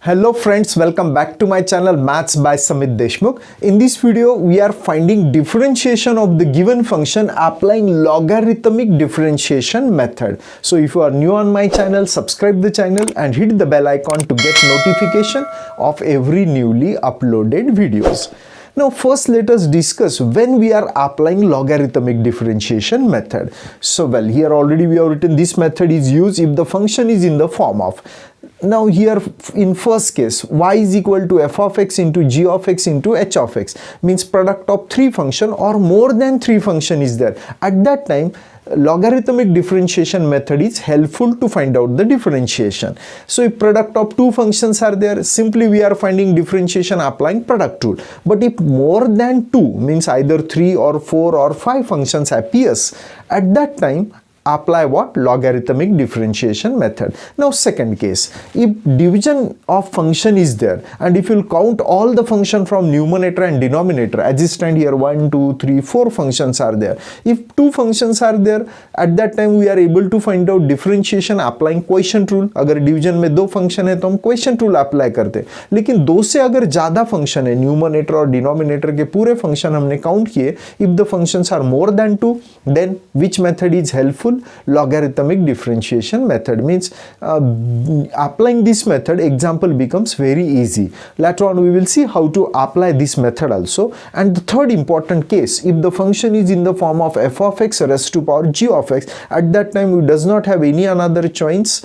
Hello friends, welcome back to my channel Maths by Samit Deshmukh. In this video, we are finding differentiation of the given function applying logarithmic differentiation method. So if you are new on my channel, subscribe the channel and hit the bell icon to get notification of every newly uploaded videos. Now first let us discuss when we are applying logarithmic differentiation method. So here already we have written this method is used if the function is in the form of. Now here in first case y is equal to f of x into g of x into h of x means product of three function or more than three function is there. At that time logarithmic differentiation method is helpful to find out the differentiation. So if product of two functions are there, simply we are finding differentiation applying product rule. But if more than two means either 3 or 4 or 5 functions appears, at that time apply what? Logarithmic differentiation method. Now second case, if division of function is there and if you count all the function from numerator and denominator, as is stand here 1 2 3 4 functions are there. If two functions are there, at that time we are able to find out differentiation applying quotient rule. अगर division में दो function है तो हम quotient rule apply करते हैं, लेकिन दो से अगर ज्यादा फंक्शन है, न्यूमरेटर और डिनोमिनेटर के पूरे फंक्शन हमने काउंट किए, if the functions are more than 2, then which method is helpful? Logarithmic differentiation method. Means applying this method, example becomes very easy. Later on we will see how to apply this method also. And the third important case, if the function is in the form of f of x raised to power g of x, at that time we does not have any another choice,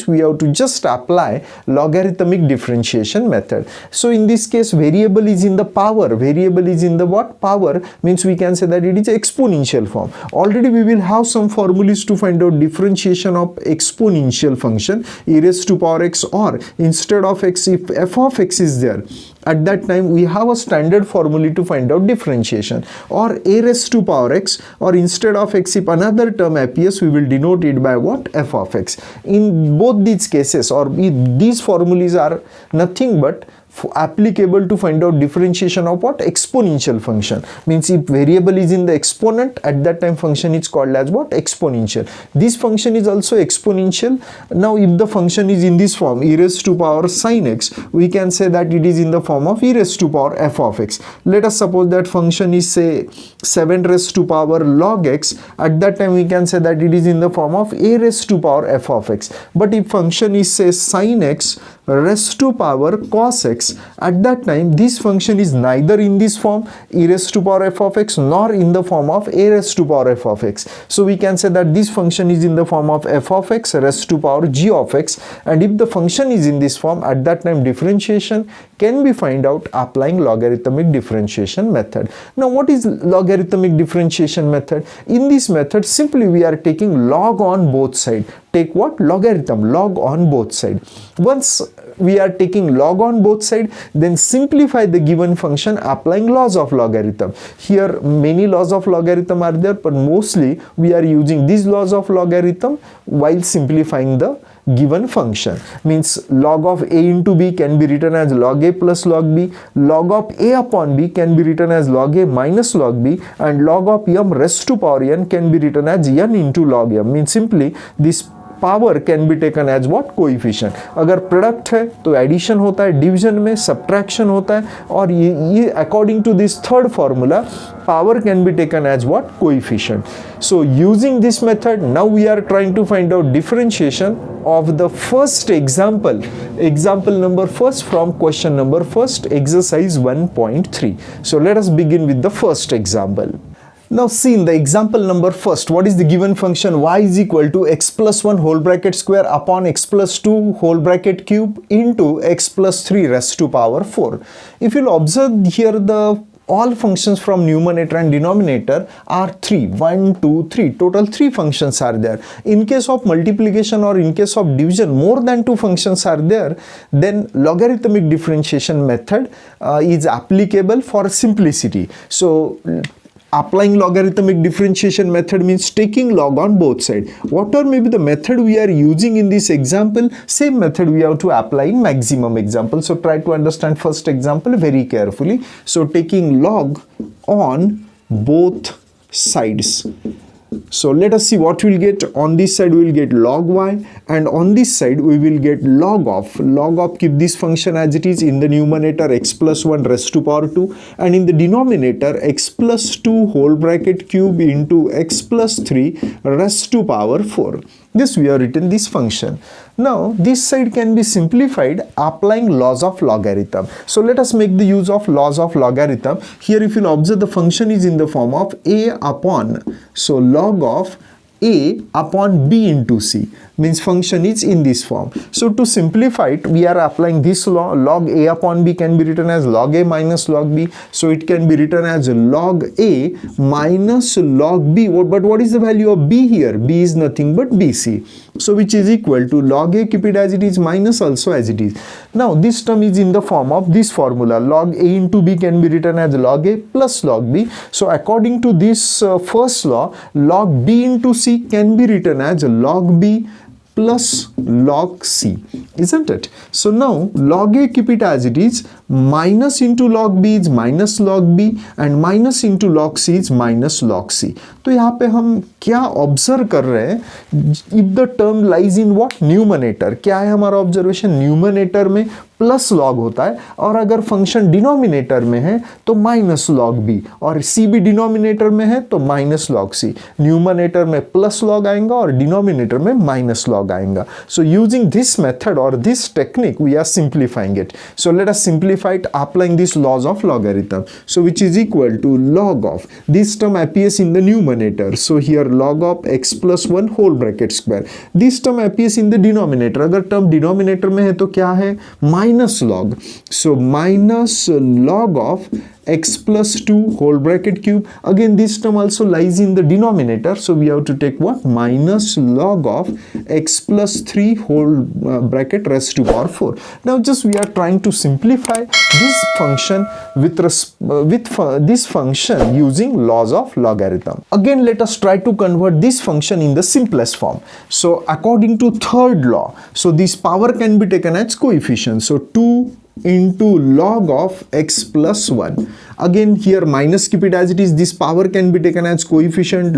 we have to just apply logarithmic differentiation method. So in this case variable is in the power, variable is in the what? Power, means we can say that it is exponential form. Already we will have some formulas to find out differentiation of exponential function e raised to power x, or instead of x if f of x is there, at that time we have a standard formula to find out differentiation, or a raised to power x, or instead of x if another term appears we will denote it by what? F of x. In both these cases, or these formulas are nothing but applicable to find out differentiation of what? Exponential function. Means if variable is in the exponent, at that time function is called as what? Exponential. This function is also exponential. Now if the function is in this form e raised to power sin x, we can say that it is in the form of e raised to power f of x. Let us suppose that function is say 7 raised to power log x, at that time we can say that it is in the form of a raised to power f of x. But if function is say sin x raised to power cos x, at that time this function is neither in this form e raised to power f of x nor in the form of a raised to power f of x. So we can say that this function is in the form of f of x raised to power g of x, and if the function is in this form, at that time differentiation can be find out applying logarithmic differentiation method. Now what is logarithmic differentiation method? In this method simply we are taking log on both sides. Take what? Logarithm, log on both sides. Once we are taking log on both sides, then simplify the given function applying laws of logarithm. Here many laws of logarithm are there, but mostly we are using these laws of logarithm while simplifying the given function. Means log of a into b can be written as log a plus log b, log of a upon b can be written as log a minus log b, and log of m raised to power n can be written as n into log m. Means simply this power can be taken as what? Coefficient. अगर product है तो addition होता है, division में subtraction होता है, और ये according to this third formula power can be taken as what? Coefficient. So using this method, now we are trying to find out differentiation of the first example number first from question number first, exercise 1.3. So let us begin with the first example. Now see in the example number first, what is the given function? Y is equal to x plus 1 whole bracket square upon x plus 2 whole bracket cube into x plus 3 raised to power 4. If you'll observe here, the all functions from numerator and denominator are 3, 1 2 3, total 3 functions are there. In case of multiplication or in case of division, more than 2 functions are there, then logarithmic differentiation method is applicable for simplicity. So applying logarithmic differentiation method means taking log on both sides. Whatever may be the method we are using in this example, same method we have to apply in maximum example. So try to understand first example very carefully. So taking log on both sides. So let us see what we'll get. On this side we will get log y, and on this side we will get log of. Log of, keep this function as it is. In the numerator x plus 1 raised to power 2, and in the denominator x plus 2 whole bracket cube into x plus 3 raised to power 4. This we have written this function. Now this side can be simplified applying laws of logarithm. So let us make the use of laws of logarithm. Here if you observe, the function is in the form of a upon, so log of a upon b into c, means function is in this form. So to simplify it, we are applying this law. Log a upon b can be written as log a minus log b. So it can be written as log a minus log b. But what is the value of b here? B is nothing but bc. So which is equal to log a, keep it as it is, minus also as it is. Now this term is in the form of this formula. Log a into b can be written as log a plus log b. So according to this first law, log b into c can be written as log b plus log c, isn't it? So now log a, keep it as it is, minus into log b is minus log b, and minus into log c is minus log c. तो यहाँ पे हम क्या observe कर रहे हैं? If the term lies in what? Numerator. क्या है हमारा ऑब्जर्वेशन? न्यूमरेटर में प्लस लॉग होता है, और अगर फंक्शन डिनोमिनेटर में है तो माइनस लॉग बी, और सी भी डिनोमिनेटर में है तो माइनस लॉग सी. न्यूमरेटर में प्लस लॉग आएगा और डिनोमिनेटर में माइनस लॉग आएगा. सो यूजिंग दिस मेथड और this technique we are simplifying it. So let us simplify it applying this laws of logarithm. So which is equal to log of, this term appears in the numerator, so here log of x plus 1 whole bracket square. This term appears in the denominator. अगर term denominator में है तो क्या है? minus log. So minus log of x plus 2 whole bracket cube. Again this term also lies in the denominator, so we have to take what? Minus log of x plus 3 whole bracket raised to power 4. Now just we are trying to simplify this function with this function using laws of logarithm. Again let us try to convert this function in the simplest form. So according to third law, so this power can be taken as coefficient. So 2 into log of x plus 1. Again here minus, keep it as it is. This power can be taken as coefficient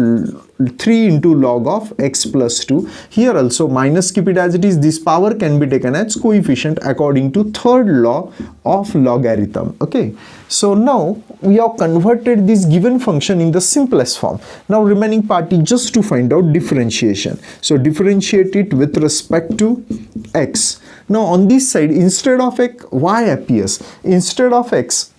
3 into log of x plus 2. Here also minus, keep it as it is. This power can be taken as coefficient according to third law of logarithm. Okay, so now we have converted this given function in the simplest form. Now remaining part is just to find out differentiation. So differentiate it with respect to x. Now on this side, instead of x, y appears. Instead of x,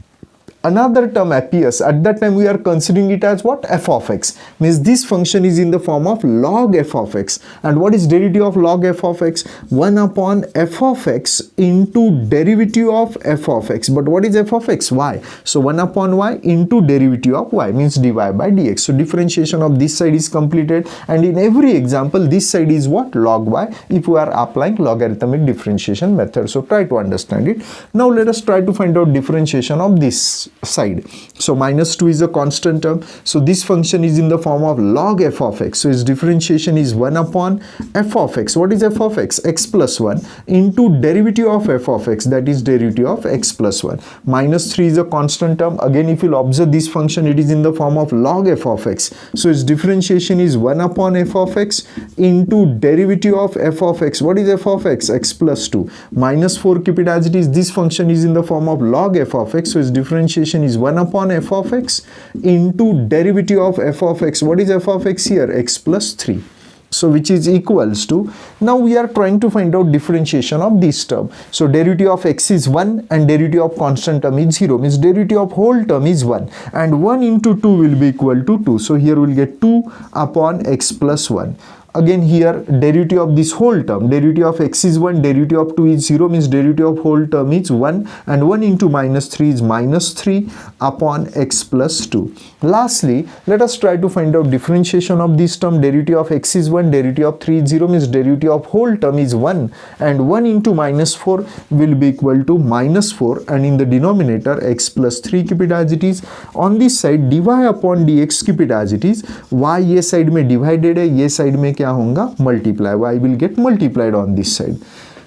another term appears. At that time we are considering it as what? F of x. Means this function is in the form of log f of x. And what is derivative of log f of x? 1 upon f of x into derivative of f of x. But what is f of x? Y. So 1 upon y into derivative of y, means dy by dx. So differentiation of this side is completed, and in every example this side is what? Log y, if we are applying logarithmic differentiation method. So try to understand it. Now let us try to find out differentiation of this side. So minus 2 is a constant term, so this function is in the form of log f of x. So its differentiation is 1 upon f of x. What is f of x? X plus 1 into derivative of f of x, that is derivative of x plus 1. Minus 3 is a constant term. Again if you observe this function, it is in the form of log f of x. So its differentiation is 1 upon f of x into derivative of f of x. What is f of x? X plus 2. Minus 4, keep it as it is. This function is in the form of log f of x. So its differentiation is 1 upon f of x into derivative of f of x. What is f of x here? X plus 3. So which is equals to, now we are trying to find out differentiation of this term. So derivative of x is 1 and derivative of constant term is 0, means derivative of whole term is 1, and 1 into 2 will be equal to 2. So here we will get 2 upon x plus 1. Again here derivative of this whole term, derivative of x is 1, derivative of 2 is 0, means derivative of whole term is 1, and 1 into minus 3 is minus 3 upon x plus 2. Lastly, let us try to find out differentiation of this term. Derivative of x is 1, derivative of 3 is 0, means derivative of whole term is 1, and 1 into minus 4 will be equal to minus 4, and in the denominator x plus 3 keep it as it is. On this side dy upon dx keep it as it is. Y ये side में divided है, ये side में क्या होगा? Multiply. Y will get multiplied on this side.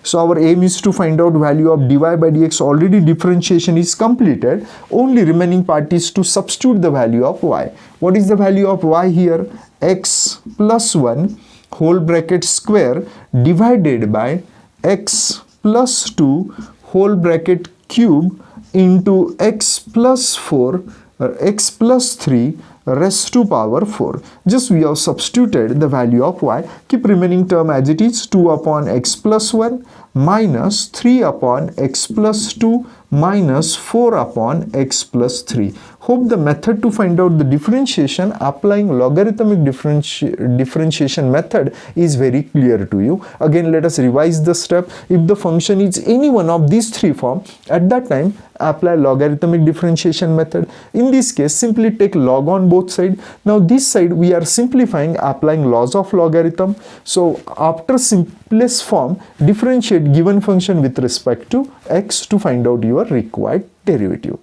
So our aim is to find out value of dy by dx. Already differentiation is completed. Only remaining part is to substitute the value of y. What is the value of y here? x plus 1 whole bracket square divided by x plus 2 whole bracket cube into x plus 4 or x plus 3 raised to power 4. Just we have substituted the value of y. Keep remaining term as it is, 2 upon x plus 1 minus 3 upon x plus 2 minus 4 upon x plus 3. Hope the method to find out the differentiation applying logarithmic differentiation method is very clear to you. Again, let us revise the step. If the function is any one of these three forms, at that time apply logarithmic differentiation method. In this case, simply take log on both sides. Now this side we are simplifying, applying laws of logarithm. So after simplest form, differentiate given function with respect to x to find out your required derivative.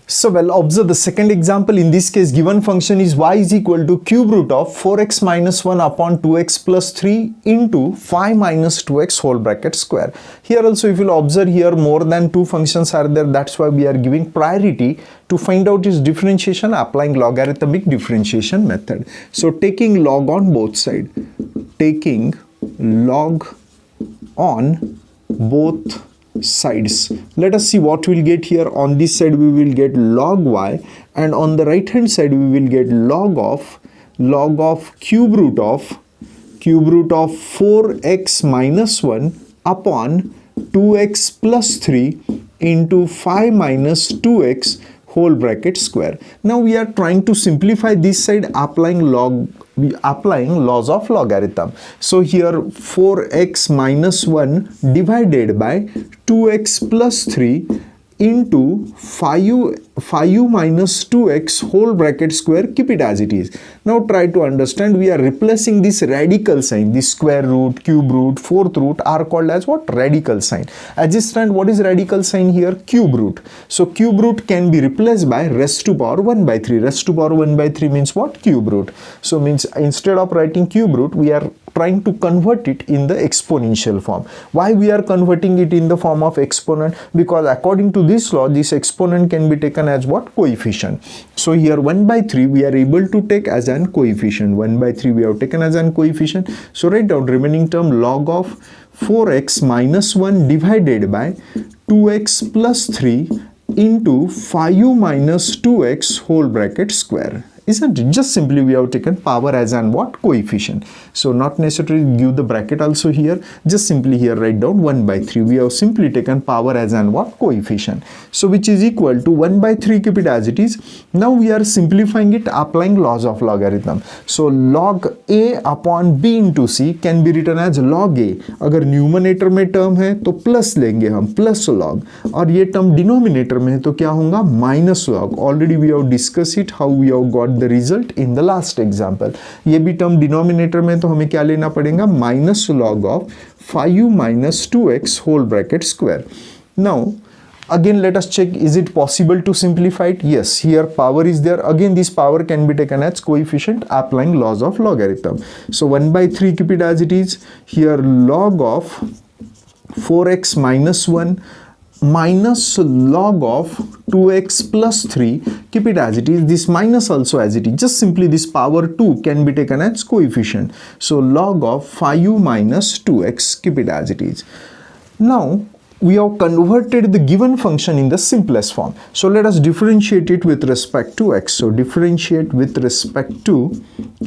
So well, observe the second example. In this case, given function is y is equal to cube root of 4x minus 1 upon 2x plus 3 into 5 minus 2x whole bracket square. Here also, if you will observe, here more than two functions are there. That's why we are giving priority to find out its differentiation applying logarithmic differentiation method. So taking log on both sides, taking log on both sides, let us see what we'll get here. On this side we will get log y, and on the right hand side we will get log of cube root of 4x minus 1 upon 2x plus 3 into 5 minus 2x whole bracket square. Now we are trying to simplify this side applying laws of logarithm. So here 4x minus 1 divided by 2x plus 3 into 5 minus 2x whole bracket square, keep it as it is. Now try to understand, we are replacing this radical sign, this square root, cube root, fourth root are called as what? Radical sign. Adjustant, what is radical sign here? Cube root. So cube root can be replaced by raised to power 1 by 3. Raised to power 1 by 3 means what? Cube root. So means instead of writing cube root, we are trying to convert it in the exponential form. Why we are converting it in the form of exponent? Because according to this law, this exponent can be taken as what? Coefficient. So here 1 by 3 we are able to take as an coefficient. 1 by 3 we have taken as an coefficient. So write down remaining term log of 4x minus 1 divided by 2x plus 3 into 5 minus 2x whole bracket square. Isn't it? Just simply we have taken power as an what? Coefficient. So not necessarily give the bracket also here. Just simply here write down 1 by 3. We have simply taken power as an what? Coefficient. So which is equal to 1 by 3, keep it as it is. Now we are simplifying it applying laws of logarithm. So log a upon b into c can be written as log a. अगर numerator में term है तो plus लेंगे हम, plus log, और ये term denominator में है तो क्या होगा? Minus log. Already we have discuss it how we have got the result in the last example. ये भी टर्म डिनोमिनेटर में तो हमें क्या लेना पड़ेगा? Minus log of 5 minus 2x whole bracket square. Now again let us check, is it possible to simplify it? Yes, here power is there. Again this power can be taken as coefficient applying laws of logarithm. So 1 by 3, keep it as it is. Here log of 4x minus 1 minus log of 2x plus 3, keep it as it is. This minus also as it is. Just simply this power 2 can be taken as coefficient. So log of 5 minus 2x, keep it as it is. Now we have converted the given function in the simplest form. So let us differentiate it with respect to x. So differentiate with respect to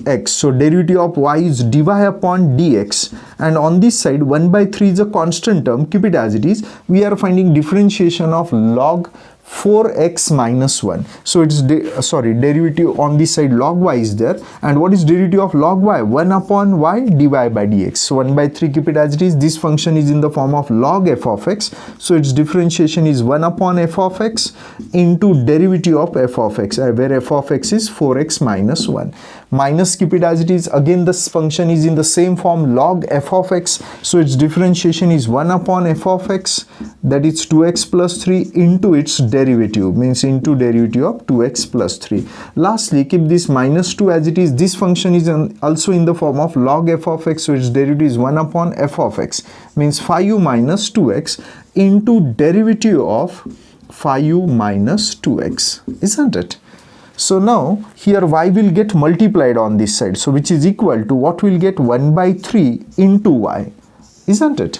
x. So derivative of y is dy upon dx, and on this side 1 by 3 is a constant term, keep it as it is. We are finding differentiation of log 4x minus 1. So it's derivative on this side log y is there, and what is derivative of log y? 1 upon y dy by dx. So 1 by 3, keep it as it is. This function is in the form of log f of x, so its differentiation is 1 upon f of x into derivative of f of x, where f of x is 4x minus 1. Minus, keep it as it is. Again this function is in the same form log f of x, so its differentiation is 1 upon f of x, that is 2x plus 3 into its derivative, means into derivative of 2x plus 3. Lastly, keep this minus 2 as it is. This function is also in the form of log f of x, so its derivative is 1 upon f of x, means 5 minus 2x into derivative of 5 minus 2x, isn't it? So now here y will get multiplied on this side, so which is equal to what will get 1 by 3 into y, isn't it?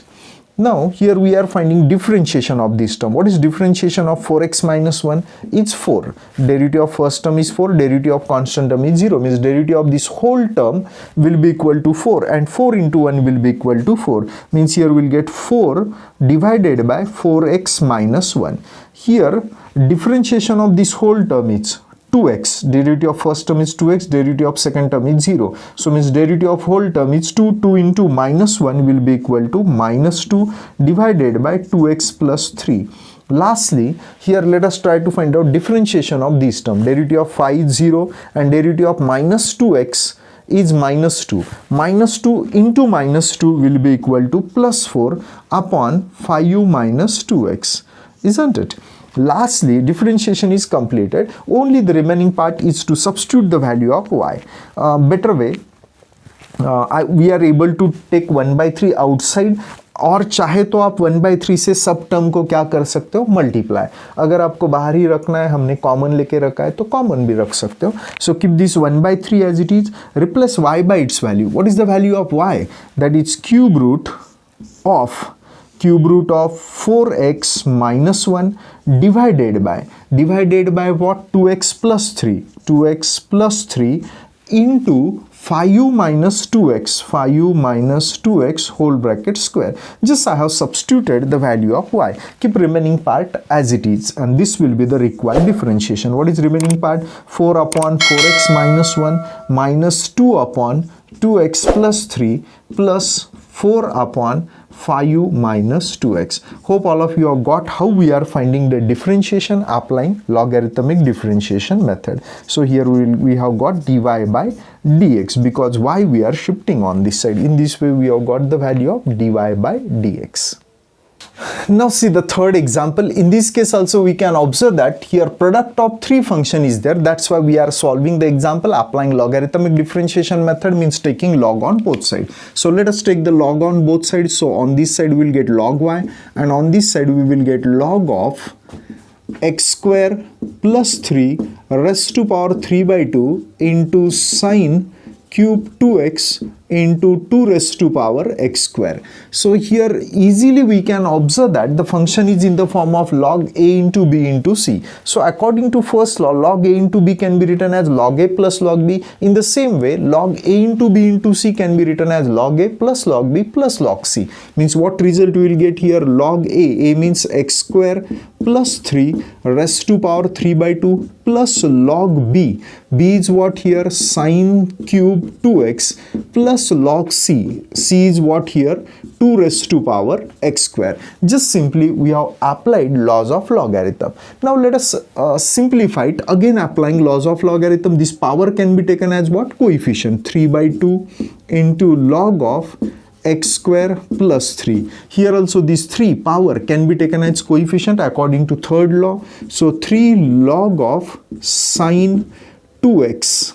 Now here we are finding differentiation of this term. What is differentiation of 4x minus 1? It's 4. Derivative of first term is 4, derivative of constant term is 0, means derivative of this whole term will be equal to 4, and 4 into 1 will be equal to 4, means here we'll get 4 divided by 4x minus 1. Here differentiation of this whole term is 2x, derivative of first term is 2x, derivative of second term is 0. So means derivative of whole term is 2, 2 into minus 1 will be equal to minus 2 divided by 2x plus 3. Lastly, here let us try to find out differentiation of this term. Derivative of 5 is 0 and derivative of minus 2x is minus 2. Minus 2 into minus 2 will be equal to plus 4 upon 5 minus 2x, isn't it? Lastly, differentiation is completed. Only the remaining part is to substitute the value of y. Better way, we are able to take 1 by 3 outside, और चाहे तो आप 1 by 3 से सब term को क्या कर सकते हो, मल्टीप्लाई. अगर आपको बाहर ही रखना है, हमने कॉमन लेके रखा है तो कॉमन भी रख सकते हो. So keep this 1 by 3 as it is, replace y by its value. What is the value of y? That is cube root of 4x minus 1 divided by what? 2x plus 3, 2x plus 3 into 5 minus 2x whole bracket square. Just I have substituted the value of y. Keep remaining part as it is, and this will be the required differentiation. What is remaining part? 4 upon 4x minus 1 minus 2 upon 2x plus 3 plus 4 upon 5 minus 2x. Hope all of you have got how we are finding the differentiation applying logarithmic differentiation method. So here we have got dy by dx, because y we are shifting on this side. In this way we have got the value of dy by dx. Now see the third example. In this case also we can observe that here product of three function is there. That's why we are solving the example applying logarithmic differentiation method, means taking log on both sides. So let us take the log on both sides. So on this side we will get log y, and on this side we will get log of x square plus 3 raised to power 3 by 2 into sine cube 2x into 2 raised to power x square. So here easily we can observe that the function is in the form of log a into b into c. So according to first law, log a into b can be written as log a plus log b. In the same way, log a into b into c can be written as log a plus log b plus log c. Means what result we will get here? Log a means x square plus 3 raised to power 3 by 2 plus log b is what here? Sine cube 2x plus log c is what here? 2 raised to power x square. Just simply we have applied laws of logarithm. Now let us simplify it. Again applying laws of logarithm, this power can be taken as what? Coefficient. 3 by 2 into log of x square plus 3. Here also this 3 power can be taken as coefficient according to third law. So 3 log of sine 2x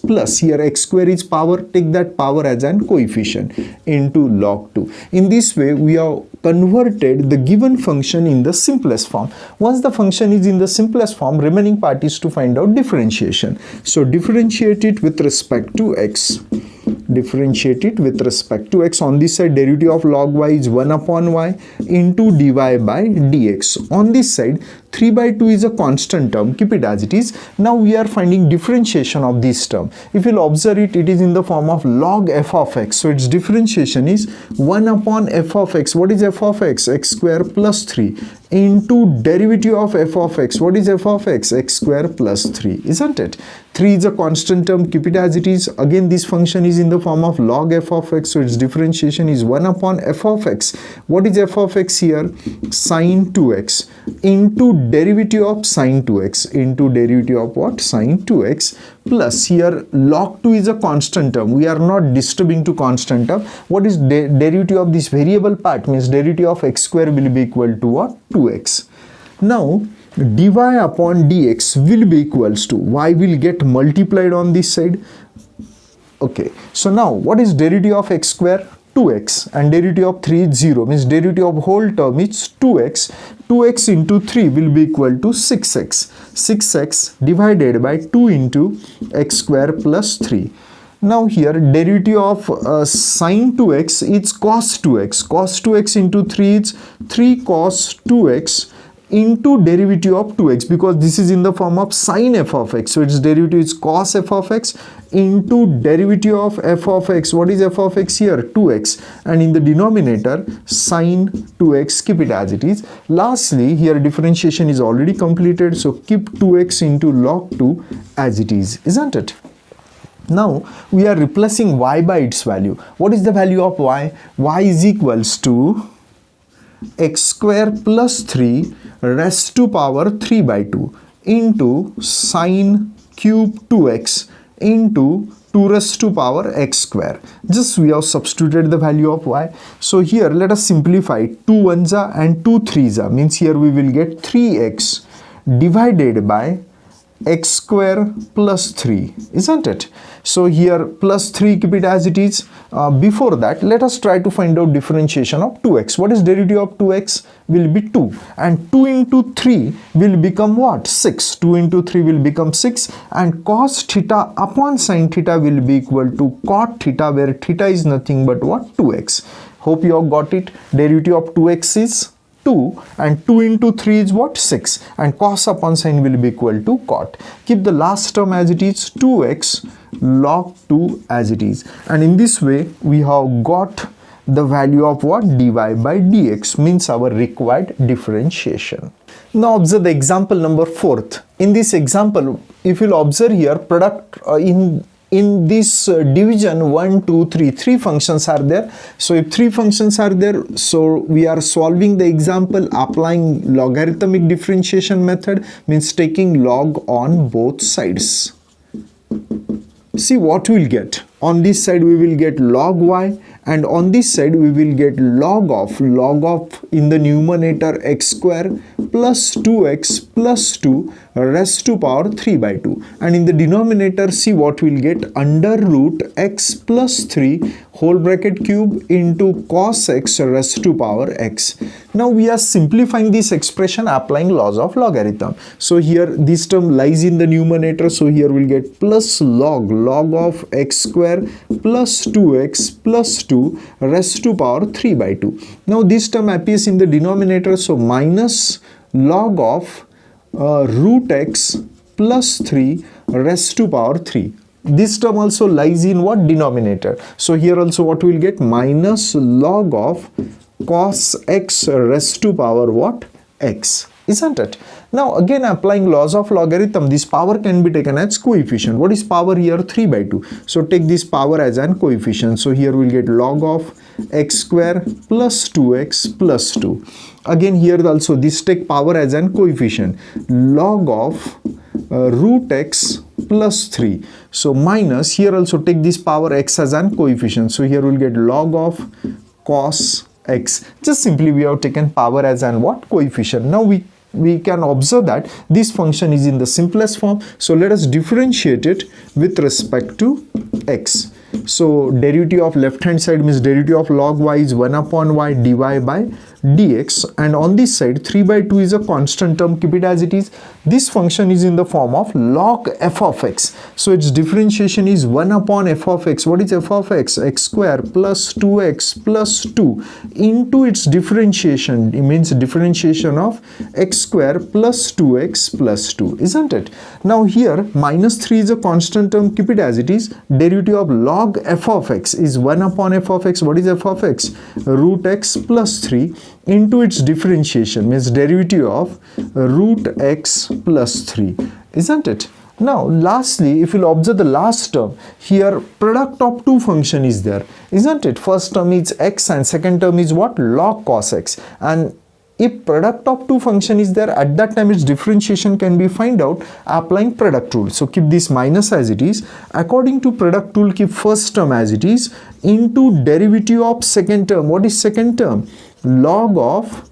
plus, here x square is power, take that power as an coefficient, into log 2. In this way we have converted the given function in the simplest form. Once the function is in the simplest form, remaining part is to find out differentiation. So differentiate it with respect to x. Differentiate it with respect to x. On this side, derivative of log y is 1 upon y into dy by dx. On this side, 3 by 2 is a constant term. Keep it as it is. Now we are finding differentiation of this term. If you will observe it, it is in the form of log f of x. So its differentiation is 1 upon f of x. What is f of x? X square plus 3 into derivative of f of x. What is f of x? X square plus 3, isn't it? 3 is a constant term. Keep it as it is. Again, this function is in the form of log f of x. So its differentiation is 1 upon f of x. What is f of x here? Sine 2x into derivative of sine 2x into derivative of what? Sine 2x plus, here log 2 is a constant term. We are not disturbing to constant term. What is derivative of this variable part? Means derivative of x square will be equal to what? 2x. Now dy upon dx will be equals to, y will get multiplied on this side. Okay, so now what is derivative of x square? 2x and derivative of 3 is 0, means derivative of whole term is 2x. 2x into 3 will be equal to 6x. 6x divided by 2 into x square plus 3. Now here derivative of sine 2x is cos 2x. Cos 2x into 3 is 3 cos 2x into derivative of 2x, because this is in the form of sine f of x. So its derivative is cos f of x into derivative of f of x. What is f of x here? 2x. And in the denominator sine 2x, keep it as it is. Lastly, here differentiation is already completed. So keep 2x into log 2 as it is, isn't it? Now we are replacing y by its value. What is the value of y? Y is equals to x square plus 3 raised to power 3 by 2 into sine cube 2x into 2 raised to power x square. Just we have substituted the value of y. So here let us simplify. 2 1s are and 2 3s are, means here we will get 3x divided by x square plus 3, isn't it? So here plus 3, keep it as it is. Before that, let us try to find out differentiation of 2x. What is derivative of 2x? Will be 2, and 2 into 3 will become what? 6. 2 into 3 will become 6, and cos theta upon sin theta will be equal to cot theta, where theta is nothing but what? 2x. Hope you have got it. Derivative of 2x is 2, and 2 into 3 is what? 6, and cos upon sin will be equal to cot. Keep the last term as it is, 2x log 2 as it is, and in this way we have got the value of what? Dy by dx, means our required differentiation. Now observe the example number 4th. In this example, if you will observe here, product in this division 1 2 3 functions are there. So if 3 functions are there, so we are solving the example applying logarithmic differentiation method, means taking log on both sides. See what we will get. On this side we will get log y, and on this side we will get log of in the numerator x square plus 2x plus 2 raised to power 3 by 2, and in the denominator see what we will get, under root x plus 3 whole bracket cube into cos x raised to power x. Now we are simplifying this expression applying laws of logarithm. So here this term lies in the numerator, so here we will get plus log of x square plus 2x plus 2 raised to power 3 by 2. Now this term appears in the denominator, so minus log of root x plus 3 raised to power 3. This term also lies in what? Denominator. So here also what we will get, minus log of cos x raised to power what? X, isn't it? Now again applying laws of logarithm, this power can be taken as coefficient. What is power here? 3 by 2. So take this power as an coefficient. So here we will get log of x square plus 2x plus 2. Again here also this take power as an coefficient, log of root x plus 3. So minus, here also take this power x as an coefficient. So here we will get log of cos x. Just simply we have taken power as an what? Coefficient. Now we can observe that this function is in the simplest form. So let us differentiate it with respect to x. So derivative of left hand side means derivative of log y is 1 upon y dy by dx, and on this side 3 by 2 is a constant term, keep it as it is. This function is in the form of log f of x. So its differentiation is 1 upon f of x. What is f of x? X square plus 2x plus 2 into its differentiation. It means differentiation of x square plus 2x plus 2, isn't it? Now here minus 3 is a constant term, keep it as it is. Derivative of log f of x is 1 upon f of x. What is f of x? Root x plus 3 into its differentiation, means derivative of root x plus 3, isn't it? Now lastly, if you observe the last term, here product of two function is there, isn't it? First term is x and second term is what? Log cos x. And if product of two function is there, at that time its differentiation can be find out applying product rule. So keep this minus as it is. According to product rule, keep first term as it is into derivative of second term. What is second term? Log of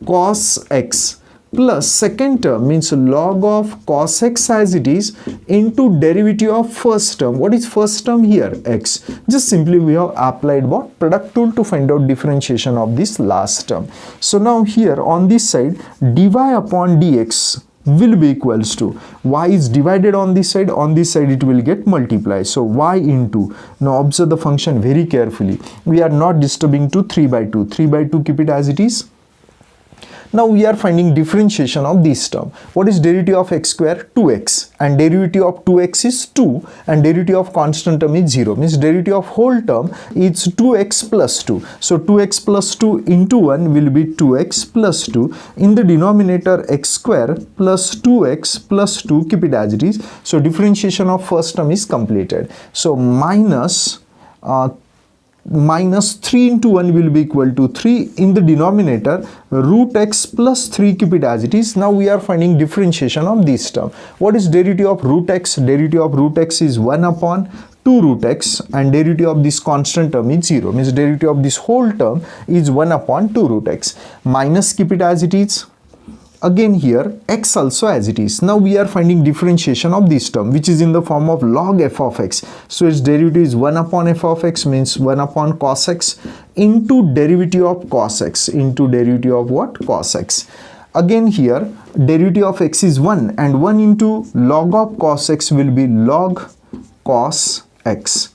cos x plus second term means log of cos x as it is into derivative of first term. What is first term here? X. Just simply we have applied what? Product tool to find out differentiation of this last term. So now here on this side, dy upon dx will be equals to, y is divided on this side it will get multiplied, so y into, now observe the function very carefully, we are not disturbing to 3 by 2, keep it as it is. Now we are finding differentiation of this term. What is derivative of x square? 2x, and derivative of 2x is 2, and derivative of constant term is 0, means derivative of whole term is 2x plus 2. So 2x plus 2 into 1 will be 2x plus 2. In the denominator, x square plus 2x plus 2, keep it as it is. So differentiation of first term is completed. So minus 3 into 1 will be equal to 3. In the denominator, root x plus 3, keep it as it is. Now we are finding differentiation of this term. What is derivative of root x? Derivative of root x is 1 upon 2 root x, and derivative of this constant term is 0, means derivative of this whole term is 1 upon 2 root x. Minus, keep it as it is. Again here x also as it is. Now we are finding differentiation of this term, which is in the form of log f of x. So its derivative is 1 upon f of x, means 1 upon cos x into derivative of cos x, into derivative of what? Cos x. Again here derivative of x is 1, and 1 into log of cos x will be log cos x,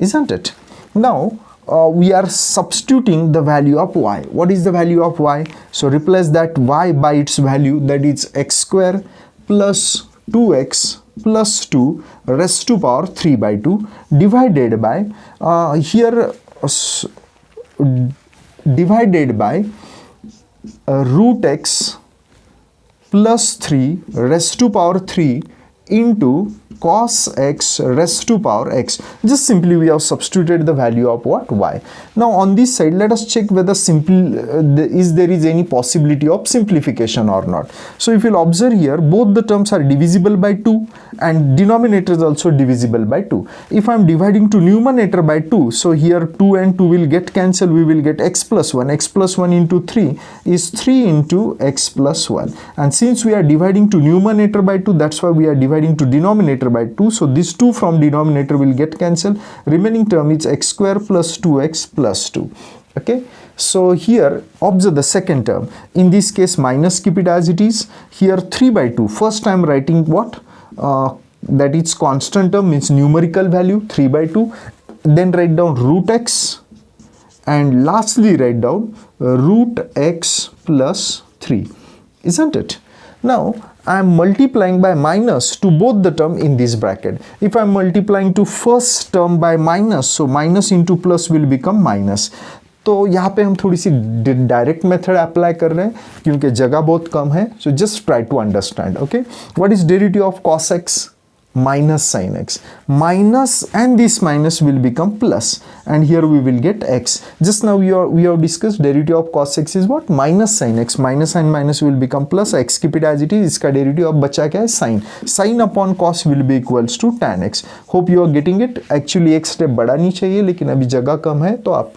isn't it? Now we are substituting the value of y. What is the value of y? So replace that y by its value, that is x square plus 2x plus 2 raised to power 3 by 2 divided by root x plus 3 raised to power 3 into cos x raised to power x. Just simply we have substituted the value of what? Y. Now on this side, let us check whether there is any possibility of simplification or not. So if you'll observe here, both the terms are divisible by 2 and denominator is also divisible by 2. If I am dividing to numerator by 2, so here 2 and 2 will get cancelled, we will get x plus 1. X plus 1 into 3 is 3 into x plus 1. And since we are dividing to numerator by 2, that's why we are dividing to denominator by 2. So this 2 from denominator will get cancelled. Remaining term is x square plus 2x plus 2. Okay. So here observe the second term. In this case minus, keep it as it is. Here 3 by 2. First I am writing what? That is constant term, means numerical value 3 by 2. Then write down root x, and lastly write down root x plus 3. Isn't it? Now I am multiplying by minus to both the term in this bracket. If I am multiplying to first term by minus, so minus into plus will become minus. तो यहाँ पे हम थोड़ी सी direct method apply कर रहे हैं क्योंकि जगह बहुत कम है. So just try to understand. Okay, what is derivative of cos x? Minus sin x. Minus and this minus will become plus, and here we will get x. Just now we have discussed derivative of cos x is what? Minus sin x. Minus and minus will become plus x. Keep it as it is. इसका derivative अब बचा क्या है? Sin. Sin upon cos will be equals to tan x. Hope you are getting it. Actually एक step बड़ा नहीं चाहिए, लेकिन अभी जगह कम है तो आप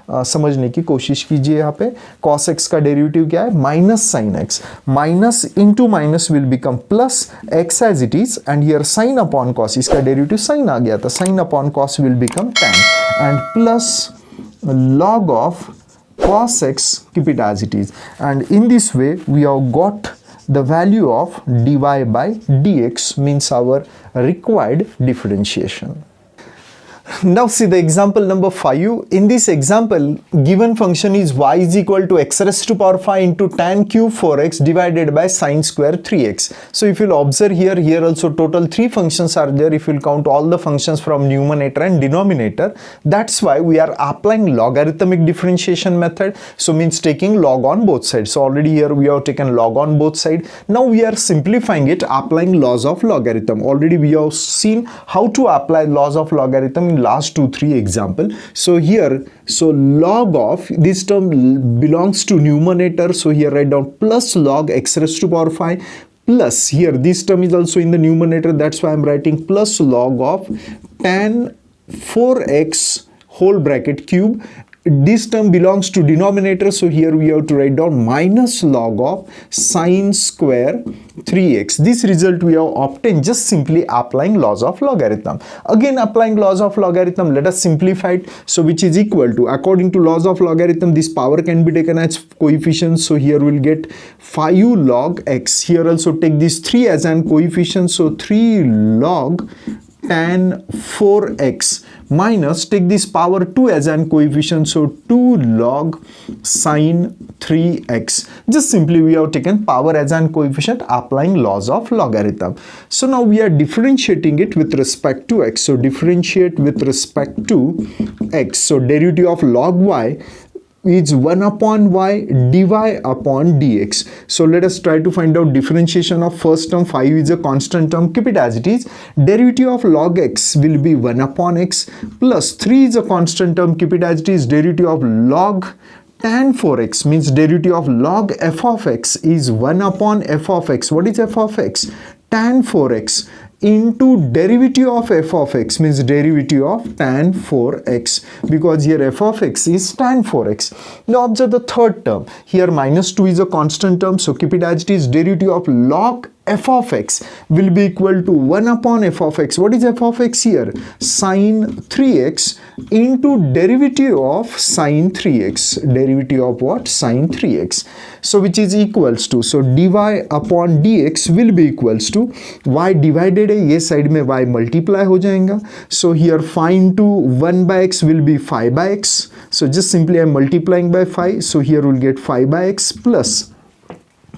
समझने की कोशिश कीजिए. यहाँ पे cos x का डेरिवेटिव क्या है? Minus sine x. Minus into minus will become plus x as it is, and here sine upon cos, इसका डेरिवेटिव साइन आ गया था. Sine upon cos will become tan, and plus log of cos x, keep it as it is. And in this way we have got the value of dy by dx, means our required differentiation. Now see the example number 5. In this example, given function is y is equal to x raised to power 5 into tan cube 4x divided by sine square 3x. So if you'll observe here also total 3 functions are there if you'll count all the functions from numerator and denominator. That's why we are applying logarithmic differentiation method. So means taking log on both sides. So already here we have taken log on both sides. Now we are simplifying it, applying laws of logarithm. Already we have seen how to apply laws of logarithm in last 2-3 example. So here, so log of this term belongs to numerator, so here write down plus log x raised to power 5 plus, here this term is also in the numerator, that's why I am writing plus log of tan 4x whole bracket cube this term belongs to denominator, so here we have to write down minus log of sine square 3x. This result we have obtained just simply applying laws of logarithm. Again applying laws of logarithm, let us simplify it. So which is equal to, according to laws of logarithm, this power can be taken as coefficient, so here we'll get 5 log x. Here also take this 3 as an coefficient, so 3 log tan 4x, minus take this power 2 as an coefficient, so 2 log sine 3x. Just simply we have taken power as an coefficient applying laws of logarithm. So now we are differentiating it with respect to x. So differentiate with respect to x. So derivative of log y is 1 upon y dy upon dx. So let us try to find out differentiation of first term. 5 is a constant term, keep it as it is. Derivative of log x will be 1 upon x, plus 3 is a constant term, keep it as it is. Derivative of log tan 4x means derivative of log f of x is 1 upon f of x. What is f of x? Tan 4x into derivative of f of x means derivative of tan 4x, because here f of x is tan 4x. Now observe the third term. Here minus 2 is a constant term, so keep it as it is. Derivative of log f of x will be equal to 1 upon f of x. What is f of x here? Sine 3x into derivative of sine 3x. Derivative of what? Sine 3x. So which is equals to, so dy upon dx will be equals to y divided है, ये side में y multiply हो जाएगा. So here 5 into 1 by x will be 5 by x. So just simply I am multiplying by 5. So here we'll get 5 by x plus.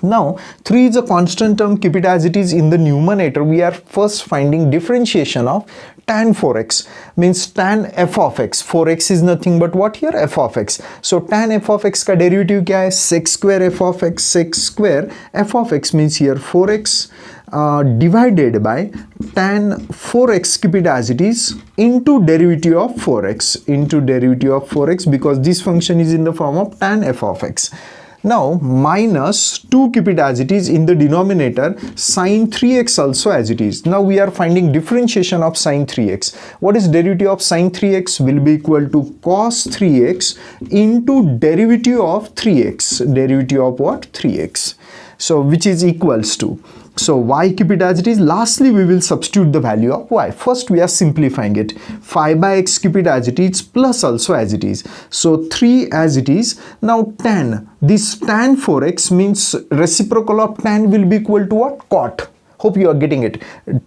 Now 3 is a constant term, keep it as it is. In the numerator we are first finding differentiation of tan 4x, means tan f of x. 4x is nothing but what here? F of x. So tan f of x का derivative क्या है? sec square f of x. Sec square f of x means here 4x divided by tan 4x, keep it as it is, into derivative of 4x, into derivative of 4x, because this function is in the form of tan f of x. Now minus 2, keep it as it is. In the denominator sine 3x also as it is. Now we are finding differentiation of sine 3x. What is derivative of sine 3x? Will be equal to cos 3x into derivative of 3x. Derivative of what? 3x. So which is equals to, so y keep it as it is. Lastly we will substitute the value of y. First we are simplifying it. 5 by x keep it as it is, plus also as it is. So 3 as it is. Now tan, this tan 4x means reciprocal of tan will be equal to what? Cot. Hope you are getting it.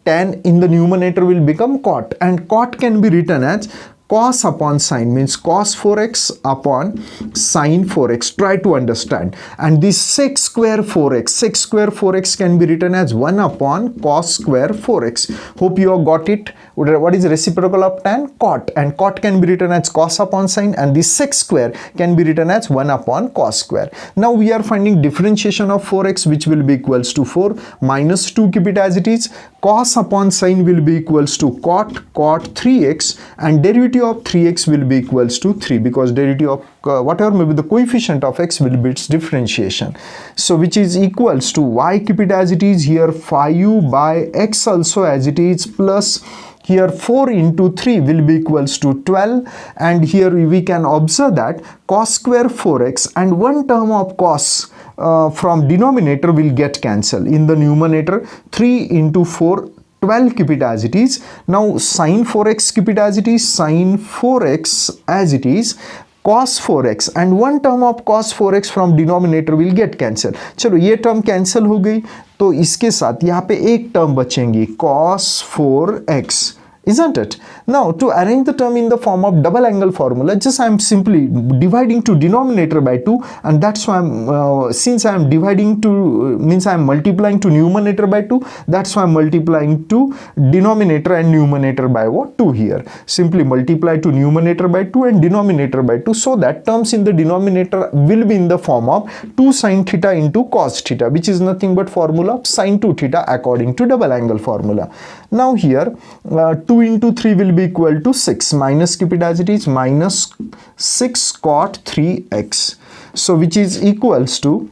Tan in the numerator will become cot, and cot can be written as cos upon sine, means cos 4x upon sine 4x. Try to understand. And this sec square 4x, sec square 4x can be written as 1 upon cos square 4x. Hope you have got it. What is reciprocal of tan? Cot. And cot can be written as cos upon sine, and this sec square can be written as 1 upon cos square. Now we are finding differentiation of 4x, which will be equals to 4 minus 2, keep it as it is. Cos upon sine will be equals to cot 3x, and derivative of 3x will be equals to 3, because derivative of whatever may be the coefficient of x will be its differentiation. So which is equals to y, keep it as it is. Here 5 by x also as it is, plus here 4 into 3 will be equals to 12, and here we can observe that cos square 4x and one term of cos from denominator will get cancelled. In the numerator 3 into 4, 12, keep it as it is. Now sine 4x keep it as it is. Sine 4x as it is. cos 4x and one term of cos 4x from denominator will get cancelled. चलो ये term cancel हो गई, तो इसके साथ यहाँ पे एक term बचेंगी cos 4x, isn't it? Now to arrange the term in the form of double angle formula, just I am simply dividing to denominator by 2, and that's why I'm since I am dividing to means I am multiplying to numerator by 2, that's why I am multiplying to denominator and numerator by what? 2 here. Simply multiply to numerator by 2 and denominator by 2, so that terms in the denominator will be in the form of 2 sin theta into cos theta, which is nothing but formula of sin 2 theta according to double angle formula. Now here 2 into 3 will be equal to 6, minus keep it as it is, minus 6 cot 3x. So which is equals to,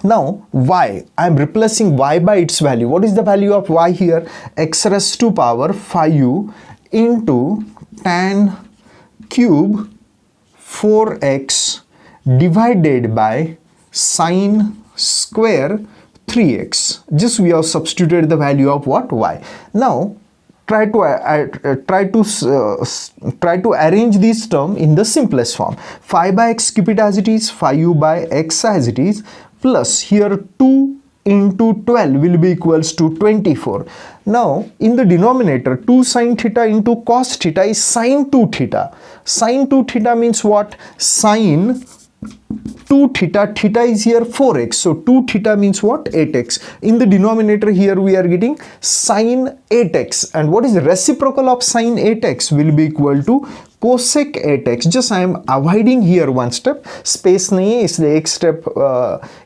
now y, I am replacing y by its value. What is the value of y here? X raised to power 5 into tan cube 4x divided by sine square 3x. Just we have substituted the value of what? Y. Now try to arrange this term in the simplest form. 5 by x, keep it as it is, 5 by x as it is, plus here 2 into 12 will be equals to 24. Now in the denominator, 2 sine theta into cos theta is sine 2 theta. Sine 2 theta means what? Sine 2 theta, theta is here 4x, so 2 theta means what? 8x. In the denominator here we are getting sine 8x, and what is the reciprocal of sine 8x? Will be equal to cosec 8x. Just I am avoiding here one step, space नहीं है इसलिए एक step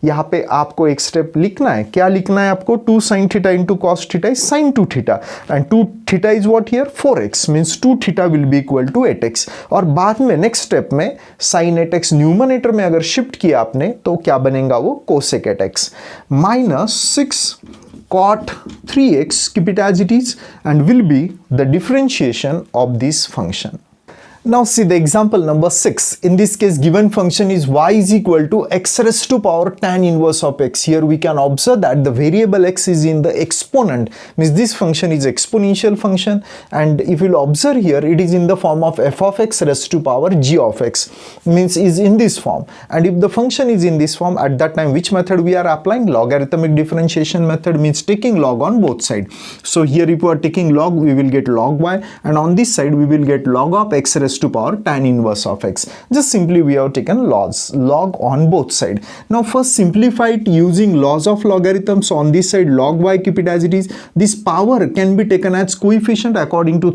यहाँ पे आपको एक step लिखना है. क्या लिखना है आपको? 2 sin theta into cos theta is sin 2 theta, and 2 theta is what here? 4x, means 2 theta will be equal to 8x. और बाद में नेक्स्ट स्टेप में sin 8x न्यूमरेटर में अगर शिफ्ट किया आपने तो क्या बनेगा? वो cosec 8x minus 6 cot 3x, keep it as it is, and will be the differentiation of this function. Now see the example number 6. In this case, given function is y is equal to x raised to power tan inverse of x. Here we can observe that the variable x is in the exponent, means this function is exponential function, and if you will observe here, it is in the form of f of x raised to power g of x, means is in this form. And if the function is in this form, at that time which method we are applying? Logarithmic differentiation method, means taking log on both sides. So here if we are taking log, we will get log y, and on this side we will get log of x raised to power tan inverse of x. Just simply we have taken log on both sides. Now first simplify it using laws of logarithms. On this side log y, keep it as it is. This power can be taken as coefficient according to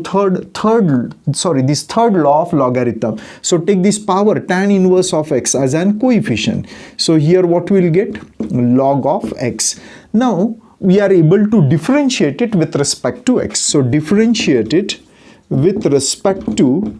this third law of logarithm. So take this power tan inverse of x as an coefficient. So here what we will get? Log of x. Now we are able to differentiate it with respect to x. So differentiate it with respect to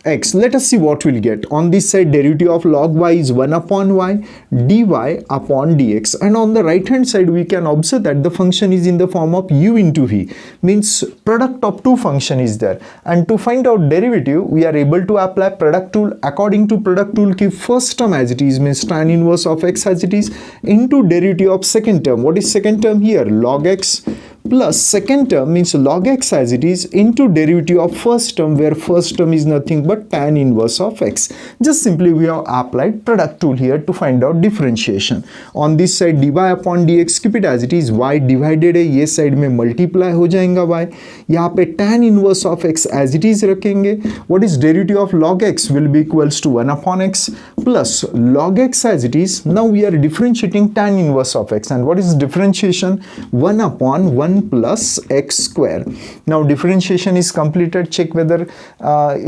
x. Let us see what we'll get. On this side, derivative of log y is 1 upon y dy upon dx, and on the right hand side we can observe that the function is in the form of u into v, means product of two function is there. And to find out derivative, we are able to apply product rule. According to product rule, keep first term as it is, means tan inverse of x as it is, into derivative of second term. What is second term here? Log x, plus second term means log x as it is, into derivative of first term, where first term is nothing but tan inverse of x. Just simply we have applied product rule here to find out differentiation. On this side dy upon dx, keep it as it is, y divided है, ये side में multiply हो जाएगा y, यहाँ पे tan inverse of x as it is रखेंगे. What is derivative of log x? Will be equals to 1 upon x plus log x as it is. Now we are differentiating tan inverse of x, and what is differentiation? 1 upon 1 plus x square. Now differentiation is completed. Check whether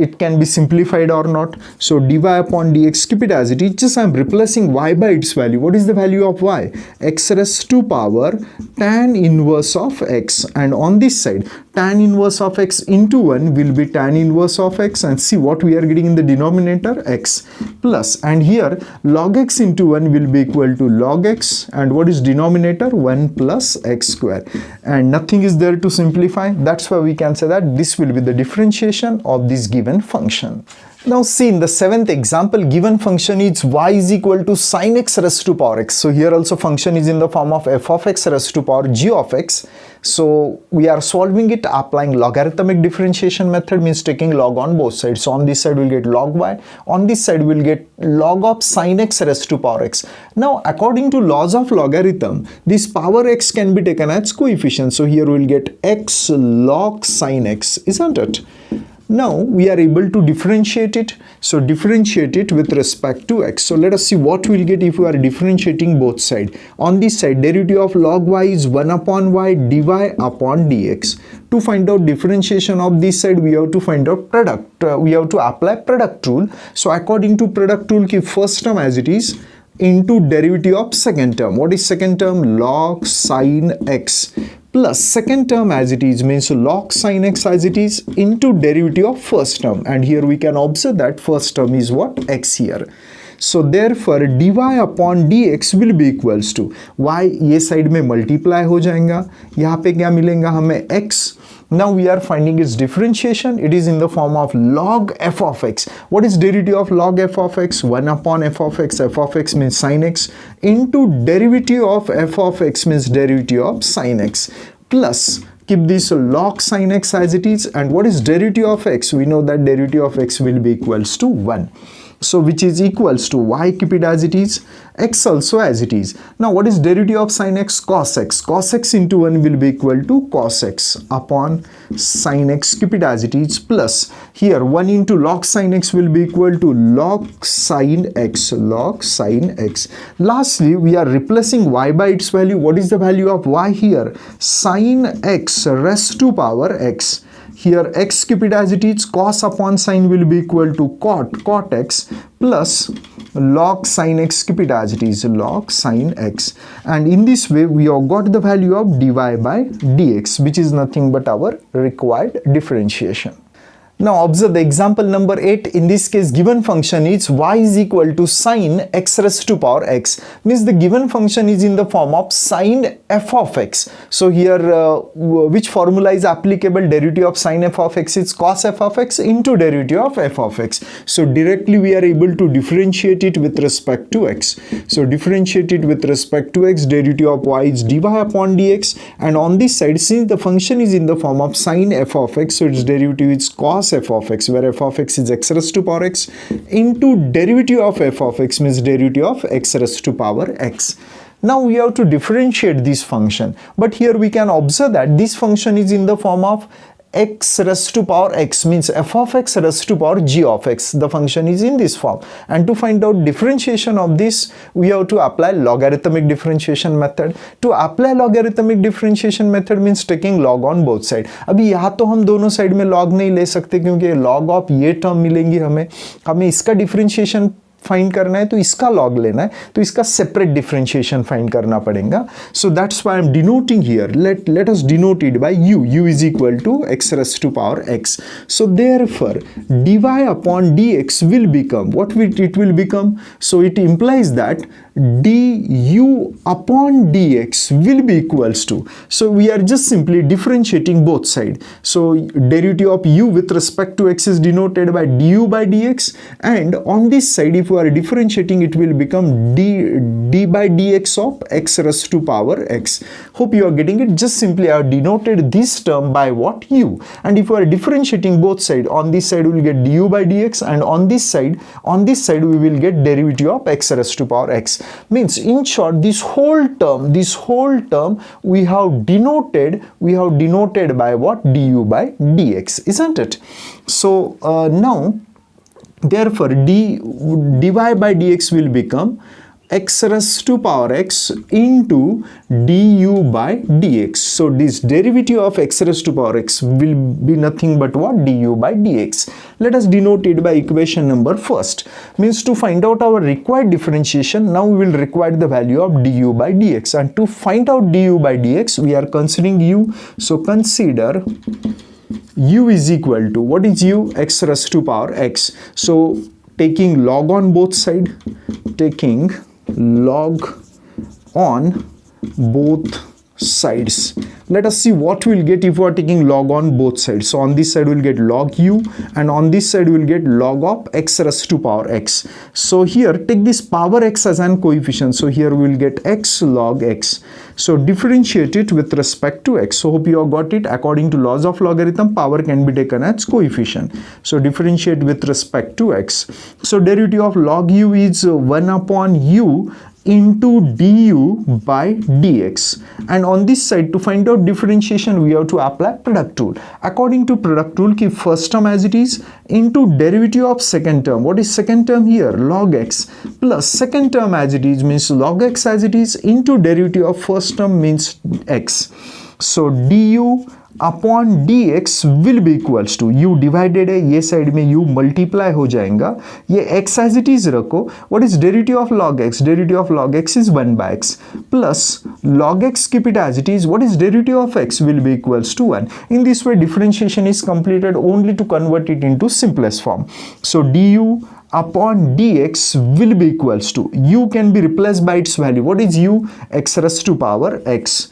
it can be simplified or not. So dy upon dx, keep it as it is. Just I am replacing y by its value. What is the value of y? X raised to power tan inverse of x, and on this side tan inverse of x into 1 will be tan inverse of x, and see what we are getting in the denominator? X, plus, and here log x into 1 will be equal to log x, and what is denominator? 1 plus x square, and nothing is there to simplify. That's why we can say that this will be the differentiation of this given function. Now see, in the seventh example, given function is y is equal to sin x raised to power x. So here also function is in the form of f of x raised to power g of x. So we are solving it applying logarithmic differentiation method, means taking log on both sides. So on this side we'll get log y, on this side we'll get log of sin x raised to power x. Now according to laws of logarithm, this power x can be taken as coefficient. So here we'll get x log sin x, isn't it? Now we are able to differentiate it. So differentiate it with respect to x. So let us see what we'll get if we are differentiating both sides. On this side, derivative of log y is 1 upon y dy upon dx. To find out differentiation of this side, we have to find out product. We have to apply product rule. So according to product rule, keep first term as it is, into derivative of second term. What is second term? Log sin x, plus second term as it is, means log sin x as it is, into derivative of first term, and here we can observe that first term is what? X here. So therefore dy upon dx will be equals to y, ये side में multiply हो जाएगा, यहाँ पे क्या मिलेगा हमें x. Now we are finding its differentiation. It is in the form of log f of x. What is derivative of log f of x? 1 upon f of x. F of x means sin x into derivative of f of x means derivative of sin x, plus keep this log sin x as it is. And what is derivative of x? We know that derivative of x will be equals to 1. So which is equals to y, keep it as it is, x also as it is. Now what is derivative of sin x? Cos x. Cos x into 1 will be equal to cos x upon sin x, keep it as it is, plus here 1 into log sin x will be equal to log sin x, log sin x. Lastly, we are replacing y by its value. What is the value of y here? Sin x raised to power x. Here x, keep it as it is, cos upon sin will be equal to cot x, plus log sin x, keep it as it is, log sin x. And in this way we have got the value of dy by dx, which is nothing but our required differentiation. Now observe the example number 8. In this case, given function is y is equal to sin x raised to power x. Means the given function is in the form of sin f of x. So here which formula is applicable? Derivative of sin f of x is cos f of x into derivative of f of x. So directly we are able to differentiate it with respect to x. So differentiate it with respect to x, derivative of y is dy upon dx, and on this side, since the function is in the form of sin f of x, so its derivative is cos f of x, where f of x is x raised to power x, into derivative of f of x means derivative of x raised to power x. Now we have to differentiate this function, but here we can observe that this function is in the form of x raised to power x, means f of x raised to power g of x. The function is in this form, and to find out differentiation of this, we have to apply logarithmic differentiation method. To apply logarithmic differentiation method means taking log on both side. अभी यहाँ तो हम दोनों side में log नहीं ले सकते, क्योंकि log ऑफ ये टर्म मिलेंगी हमें इसका डिफरेंशिएशन फाइंड करना है, तो इसका लॉग लेना है, तो इसका सेपरेट डिफरेंशिएशन फाइंड करना पड़ेगा. So that's why I am denoting here, let us denote it by u is equal to x raised to power x. So therefore dy upon dx will become, what will it will become? So it implies that du upon dx will be equals to, so we are just simply differentiating both sides. So derivative of u with respect to x is denoted by du by dx, and on this side if we are differentiating, it will become d by dx of x raised to power x. Hope you are getting it. Just simply I have denoted this term by what? U. And if we are differentiating both sides, on this side we will get du by dx, and on this side we will get derivative of x raised to power x. Means in short, this whole term we have denoted by what? Du by dx, isn't it? So now therefore dy by dx will become x raised to power x into du by dx. So this derivative of x raised to power x will be nothing but what? Du by dx. Let us denote it by equation number first. Means to find out our required differentiation, now we will require the value of du by dx, and to find out du by dx we are considering u. So consider u is equal to, what is u? X raised to power x. So taking log on both sides, taking log on both sides, let us see what we'll get if we are taking log on both sides. So on this side we'll get log u, and on this side we'll get log of x raised to power x. So here take this power x as an coefficient, so here we will get x log x. So differentiate it with respect to x. So hope you have got it. According to laws of logarithm, power can be taken as coefficient. So differentiate with respect to x. So derivative of log u is 1 upon u into du by dx, and on this side to find out differentiation we have to apply product rule. According to product rule, keep first term as it is into derivative of second term. What is second term here? Log x, plus second term as it is means log x as it is into derivative of first term means x. So du upon dx will be equals to, u divided है, ये side में u multiply हो जाएगा, ये x as it is रखो. What is derivative of log x? Derivative of log x is 1 by x plus log x, keep it as it is. What is derivative of x? Will be equals to 1. In this way differentiation is completed only to convert it into simplest form. So du upon dx will be equals to, u can be replaced by its value. What is u? X raised to power x,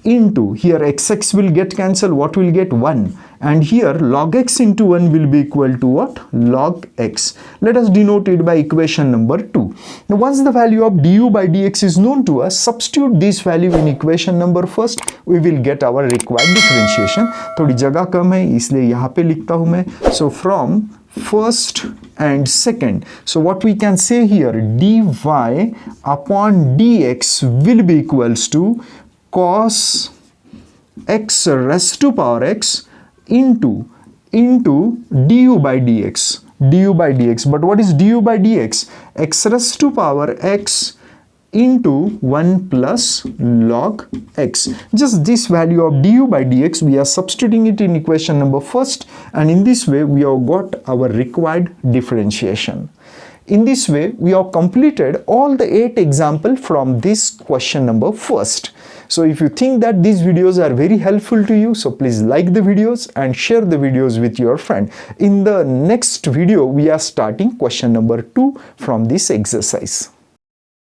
into, here xx will get cancelled, what will get? 1, and here log x into 1 will be equal to what? Log x. Let us denote it by equation number 2. Now once the value of du by dx is known to us, substitute this value in equation number first, we will get our required differentiation. थोड़ी जगह कम है इसलिए यहाँ पे लिखता हूँ मैं. So from first and second, so what we can say here, dy upon dx will be equals to cos x raised to power x into du by dx, but what is du by dx? X raised to power x into 1 plus log x. Just this value of du by dx, we are substituting it in equation number first, and in this way we have got our required differentiation. In this way, we have completed all the 8 examples from this question number first. So if you think that these videos are very helpful to you, so please like the videos and share the videos with your friend. In the next video, we are starting question number 2 from this exercise.